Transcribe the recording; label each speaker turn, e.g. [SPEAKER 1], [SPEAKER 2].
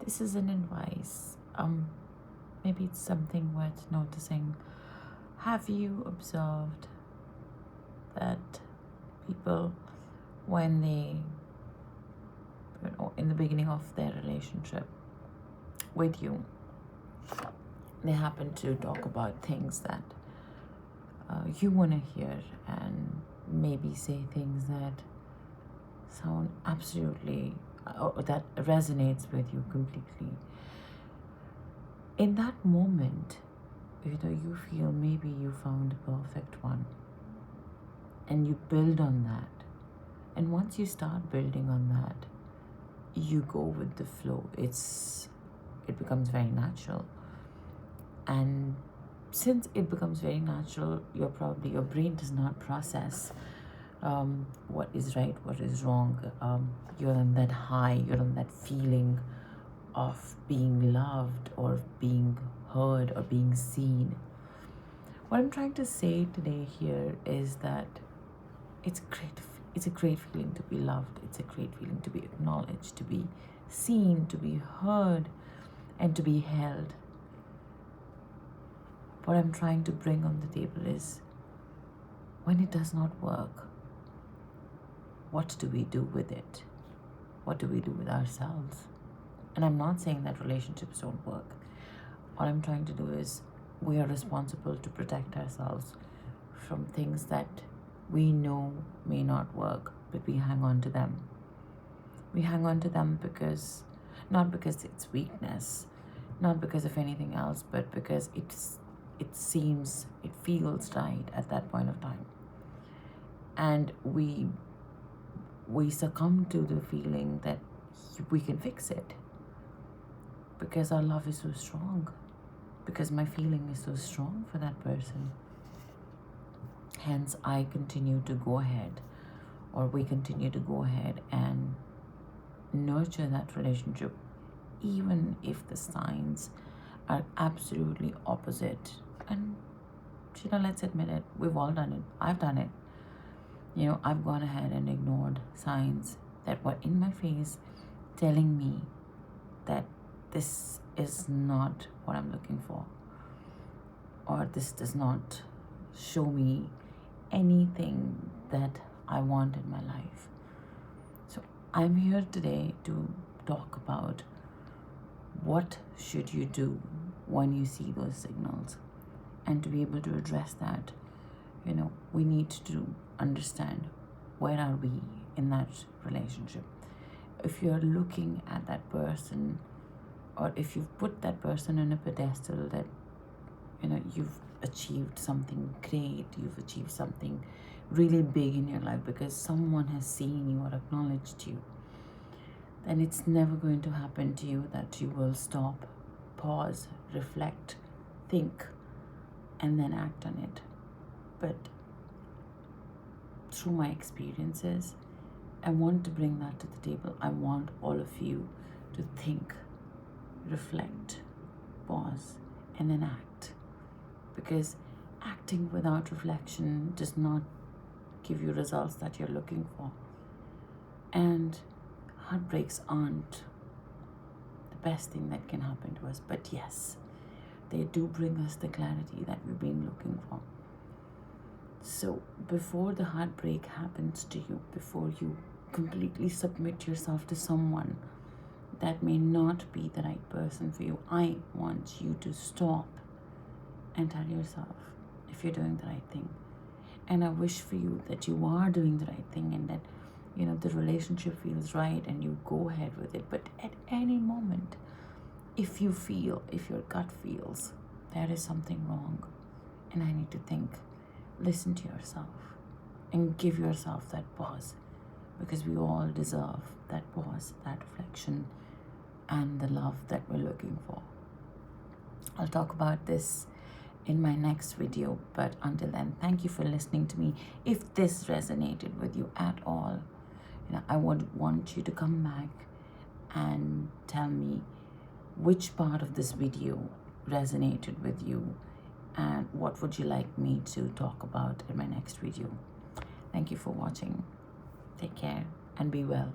[SPEAKER 1] This is an advice. Maybe it's something worth noticing. Have you observed that people, when they, in the beginning of their relationship with you, they happen to talk about things that you want to hear, and maybe say things that sound absolutely, or that resonates with you completely. In that moment, you feel maybe you found the perfect one, and you build on that. And once you start building on that, you go with the flow. It becomes very natural. And since it becomes very natural, your brain does not process what is right, what is wrong. You're on that high, you're on that feeling of being loved or being heard or being seen. What I'm trying to say today here is that it's a great feeling to be loved. It's a great feeling to be acknowledged, to be seen, to be heard, and to be held. What I'm trying to bring on the table is, when it does not work, what do we do with it? What do we do with ourselves? And I'm not saying that relationships don't work. What I'm trying to do is, we are responsible to protect ourselves from things that we know may not work, but we hang on to them. We hang on to them not because it's weakness, not because of anything else, but because it feels right at that point of time. And we succumb to the feeling that we can fix it, because our love is so strong, because my feeling is so strong for that person. Hence, I continue to go ahead, or we continue to go ahead and nurture that relationship, even if the signs are absolutely opposite. And let's admit it, we've all done it. I've done it. I've gone ahead and ignored signs that were in my face, telling me that this is not what I'm looking for, or this does not show me anything that I want in my life. So I'm here today to talk about, what should you do when you see those signals. And to be able to address that, we need to understand, where are we in that relationship. If you're looking at that person, or if you've put that person on a pedestal, that you've achieved something great, you've achieved something really big in your life because someone has seen you or acknowledged you, then it's never going to happen to you that you will stop, pause, reflect, think, and then act on it. But through my experiences, I want to bring that to the table. I want all of you to think, reflect, pause, and then act. Because acting without reflection does not give you results that you're looking for. And heartbreaks aren't the best thing that can happen to us. But yes, they do bring us the clarity that we've been looking for. So before the heartbreak happens to you, before you completely submit yourself to someone that may not be the right person for you, I want you to stop and tell yourself if you're doing the right thing. And I wish for you that you are doing the right thing, and that the relationship feels right and you go ahead with it. But at any moment, if your gut feels there is something wrong, and I need to think, listen to yourself and give yourself that pause, because we all deserve that pause, that reflection, and the love that we're looking for. I'll talk about this in my next video, but until then, thank you for listening to me. If this resonated with you at all, I would want you to come back and tell me which part of this video resonated with you, and what would you like me to talk about in my next video. Thank you for watching. Take care and be well.